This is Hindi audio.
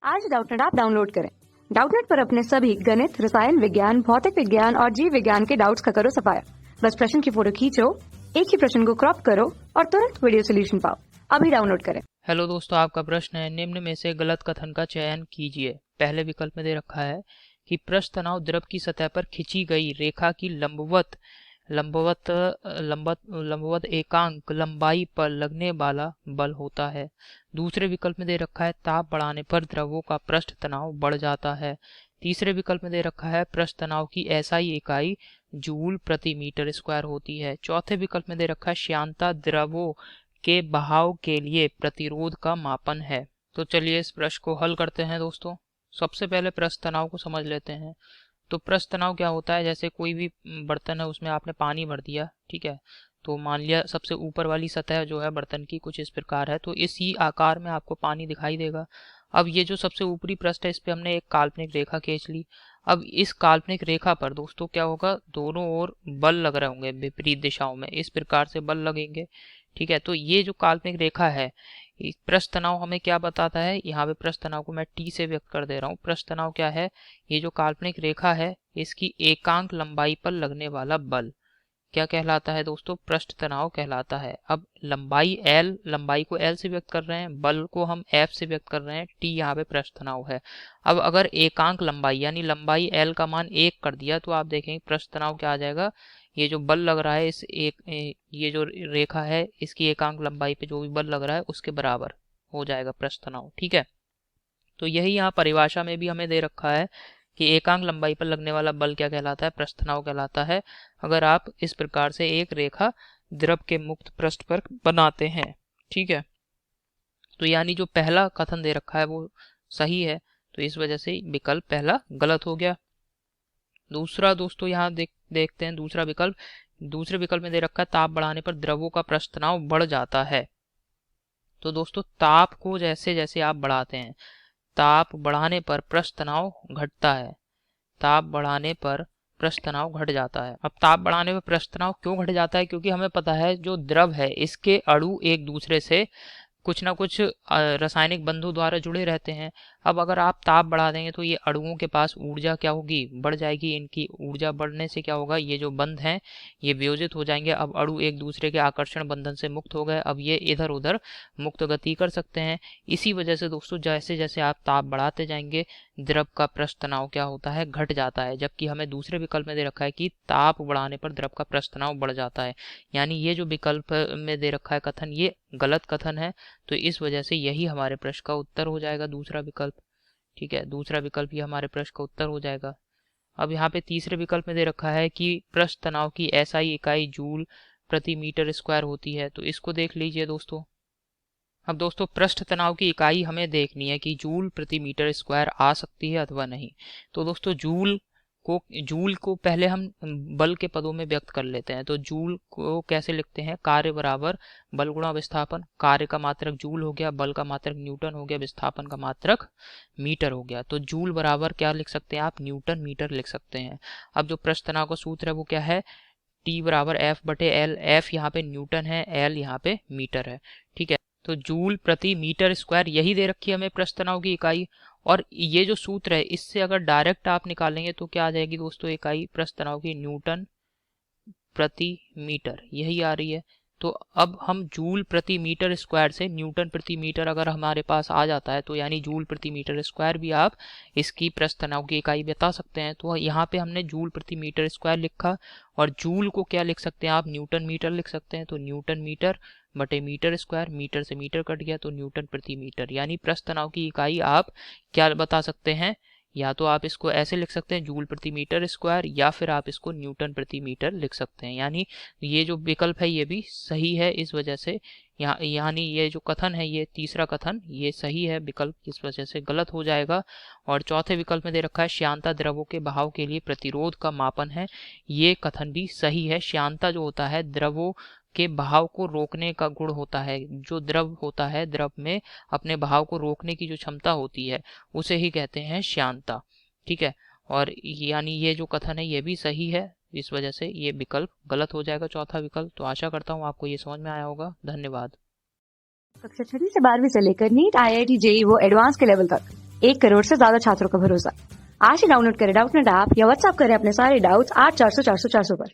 आज डाउटनेट ऐप डाउनलोड करें। डाउटनेट पर अपने सभी गणित, रसायन विज्ञान, भौतिक विज्ञान और जीव विज्ञान के डाउट्स का करो सफाया। बस प्रश्न की फोटो खींचो, एक ही प्रश्न को क्रॉप करो और तुरंत वीडियो सोल्यूशन पाओ। अभी डाउनलोड करें। हेलो दोस्तों, आपका प्रश्न है निम्न में से गलत कथन का चयन कीजिए। पहले विकल्प में दे रखा है कि पृष्ठ तनाव द्रव की सतह पर खींची गई रेखा की लंबवत लंबवत लंबवत लंबवत एकांक लंबाई पर लगने वाला बल होता है। दूसरे विकल्प में दे रखा है ताप बढ़ाने पर द्रवों का पृष्ठ तनाव बढ़ जाता है। तीसरे विकल्प में दे रखा है पृष्ठ तनाव की एसआई इकाई जूल प्रति मीटर स्क्वायर होती है। चौथे विकल्प में दे रखा है श्यानता द्रवों के बहाव के लिए प्रतिरोध का मापन है। तो चलिए इस प्रश्न को हल करते हैं दोस्तों। सबसे पहले पृष्ठ तनाव को समझ लेते हैं। तो पृष्ठ तनाव क्या होता है, जैसे कोई भी बर्तन है उसमें आपने पानी भर दिया, ठीक है, तो मान लिया सबसे ऊपर वाली सतह जो है बर्तन की कुछ इस प्रकार है, तो इसी आकार में आपको पानी दिखाई देगा। अब ये जो सबसे ऊपरी पृष्ठ है इस पे हमने एक काल्पनिक रेखा खींच ली। अब इस काल्पनिक रेखा पर दोस्तों क्या होगा, दोनों ओर बल लग रहे होंगे विपरीत दिशाओं में, इस प्रकार से बल लगेंगे, ठीक है। तो ये जो काल्पनिक रेखा है, पृष्ठ तनाव हमें क्या बताता है, यहाँ पे पृष्ठ तनाव को मैं टी से व्यक्त कर दे रहा हूँ। पृष्ठ तनाव क्या है, ये जो काल्पनिक रेखा है इसकी एकांक लंबाई पर लगने वाला बल क्या कहलाता है दोस्तों, पृष्ठ तनाव कहलाता है। अब लंबाई एल, लंबाई को एल से व्यक्त कर रहे हैं, बल को हम एफ से व्यक्त कर रहे हैं, टी यहाँ पे पृष्ठ तनाव है। अब अगर एकांक लंबाई यानी लंबाई एल का मान 1 कर दिया तो आप देखेंगे पृष्ठ तनाव क्या आ जाएगा, ये जो बल लग रहा है इस ये जो रेखा है इसकी एकांक लंबाई पे जो भी बल लग रहा है उसके बराबर हो जाएगा पृष्ठ तनाव, ठीक है। तो यही यहाँ परिभाषा में भी हमें दे रखा है कि एकांक लंबाई पर लगने वाला बल क्या कहलाता है, पृष्ठ तनाव कहलाता है। अगर आप इस प्रकार से एक रेखा द्रव के मुक्त पृष्ठ पर बनाते हैं, ठीक है, तो यानी जो पहला कथन दे रखा है वो सही है, तो इस वजह से विकल्प पहला गलत हो गया। दूसरा दोस्तों यहाँ देखते हैं दूसरा विकल्प। दूसरे विकल्प में दे रखा है ताप बढ़ाने पर द्रवों का पृष्ठ तनाव बढ़ जाता है। तो दोस्तों ताप को जैसे जैसे आप बढ़ाते हैं, ताप बढ़ाने पर पृष्ठ तनाव घटता है, ताप बढ़ाने पर पृष्ठ तनाव घट जाता है। अब ताप बढ़ाने पर पृष्ठ तनाव क्यों घट जाता है, क्योंकि हमें पता है जो द्रव है इसके अणु एक दूसरे से कुछ ना कुछ रासायनिक बंधों द्वारा जुड़े रहते हैं। अब अगर आप ताप बढ़ा देंगे तो ये अणुओं के पास ऊर्जा क्या होगी, बढ़ जाएगी। इनकी ऊर्जा बढ़ने से क्या होगा, ये जो बंध हैं ये वियोजित हो जाएंगे। अब अणु एक दूसरे के आकर्षण बंधन से मुक्त हो गए, अब ये इधर उधर मुक्त गति कर सकते हैं। इसी वजह से दोस्तों जैसे जैसे आप ताप बढ़ाते जाएंगे द्रव का पृष्ठ तनाव क्या होता है, घट जाता है। जबकि हमें दूसरे विकल्प में दे रखा है कि ताप बढ़ाने पर द्रव का पृष्ठ तनाव बढ़ जाता है, यानी ये जो विकल्प में दे रखा है कथन ये गलत कथन है। तो इस वजह से यही हमारे प्रश्न का उत्तर हो जाएगा, दूसरा विकल्प, ठीक है। दूसरा विकल्प ये हमारे प्रश्न का उत्तर हो जाएगा। अब यहाँ पे तीसरे विकल्प में दे रखा है कि पृष्ठ तनाव की एसआई इकाई जूल प्रति मीटर स्क्वायर होती है, तो इसको देख लीजिए दोस्तों। अब दोस्तों पृष्ठ तनाव की इकाई हमें देखनी है कि जूल प्रति मीटर स्क्वायर आ सकती है अथवा नहीं। तो दोस्तों जूल को पहले हम बल के पदों में व्यक्त कर लेते हैं। तो जूल को कैसे लिखते हैं, कार्य बराबर बल गुणा विस्थापन। कार्य का मात्रक जूल हो गया, बल का मात्रक न्यूटन हो गया, विस्थापन का मात्रक मीटर हो गया। तो जूल बराबर क्या लिख सकते हैं आप, न्यूटन मीटर लिख सकते हैं। अब जो पृष्ठ तनाव का सूत्र है वो क्या है, टी बराबर एफ बटे एल। एफ यहाँ पे न्यूटन है, एल यहाँ पे मीटर है, ठीक है। तो जूल प्रति मीटर स्क्वायर यही दे रखी है हमें पृष्ठ तनाव की इकाई। और ये जो सूत्र है इससे अगर डायरेक्ट आप निकालेंगे तो क्या आ जाएगी दोस्तों, इकाई पृष्ठ तनाव की न्यूटन प्रति मीटर यही आ रही है। तो अब हम जूल प्रति मीटर स्क्वायर से न्यूटन प्रति मीटर अगर हमारे पास आ जाता है तो यानी जूल प्रति मीटर स्क्वायर भी आप इसकी पृष्ठ तनाव की इकाई बता सकते हैं। तो यहाँ पे हमने जूल प्रति मीटर स्क्वायर लिखा और जूल को क्या लिख सकते हैं आप, न्यूटन मीटर लिख सकते हैं। तो न्यूटन मीटर बटे मीटर स्क्वायर, मीटर से मीटर कट गया तो न्यूटन प्रति मीटर, यानी पृष्ठ तनाव की इकाई आप क्या बता सकते हैं, या तो आप इसको ऐसे लिख सकते हैं जूल प्रति मीटर स्क्वायर, या फिर आप इसको न्यूटन प्रति मीटर लिख सकते हैं। यानी ये जो विकल्प है ये भी सही है, इस वजह से यानी ये जो कथन है ये तीसरा कथन ये सही है, विकल्प इस वजह से गलत हो जाएगा। और चौथे विकल्प में दे रखा है श्यानता द्रवों के बहाव के लिए प्रतिरोध का मापन है, ये कथन भी सही है। श्यानता जो होता है द्रवों के बहाव को रोकने का गुण होता है। जो द्रव होता है, द्रव में अपने बहाव को रोकने की जो क्षमता होती है उसे ही कहते हैं श्यानता, ठीक है। और यानी ये जो कथन है ये भी सही है, इस वजह से ये विकल्प गलत हो जाएगा, चौथा विकल्प। तो आशा करता हूँ आपको ये समझ में आया होगा। धन्यवाद। कक्षा 6 से 12वीं से लेकर नीट, IIT, JEE वो एडवांस के लेवल तक 1 करोड़ से ज्यादा छात्रों का भरोसा। आज ही डाउनलोड करें डाउटनेट ऐप या व्हाट्सएप करें अपने सारे डाउट्स 8400 400 400 पर।